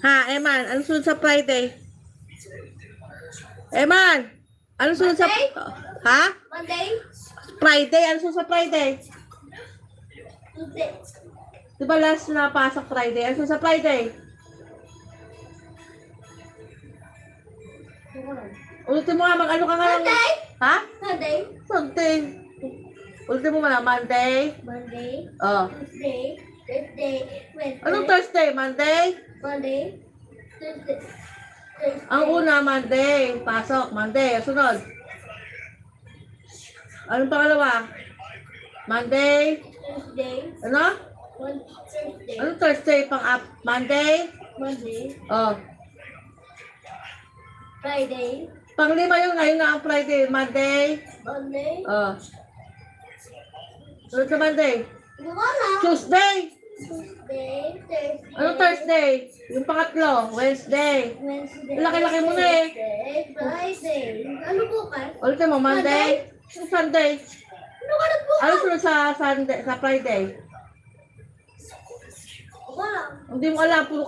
Ha, Eman, anong sunod sa Friday? Eman, anong sunod sa... Monday? Ha? Monday? Friday, anong sunod sa Friday? Tuesday? Di ba last na pasok Friday? Anong sunod sa Friday? Ulitin mo nga, mag-ano ka nga lang. Monday? Ha? Monday? Sunday. Ulitin mo na, Monday. Monday? Oh. Tuesday? Thursday? Wednesday? Anong Thursday? Monday? Monday? Tuesday? Thursday? Ang una, Monday. Pasok, Monday. Sunod. Anong pangalawa? Monday. Tuesday? Ano? Thursday? Anong Thursday? Pang-up? Monday? Monday? Oh. Friday? Pang-lima yun. Ngayon nga ang Friday. Monday. Monday? Oh. Sunod sa Monday. Hindi ko alam. Tuesday. Tuesday? Thursday? Anong Thursday? Yung pangatlo. Wednesday. Wednesday? Laki-laki mo na eh. Thursday? Friday? Ano bukas? Ulitin mo, Monday. Sunday. Ano ka nagbukas? Ano sunod sa Sunday, sa Friday? Wala. Hindi mo alam, puro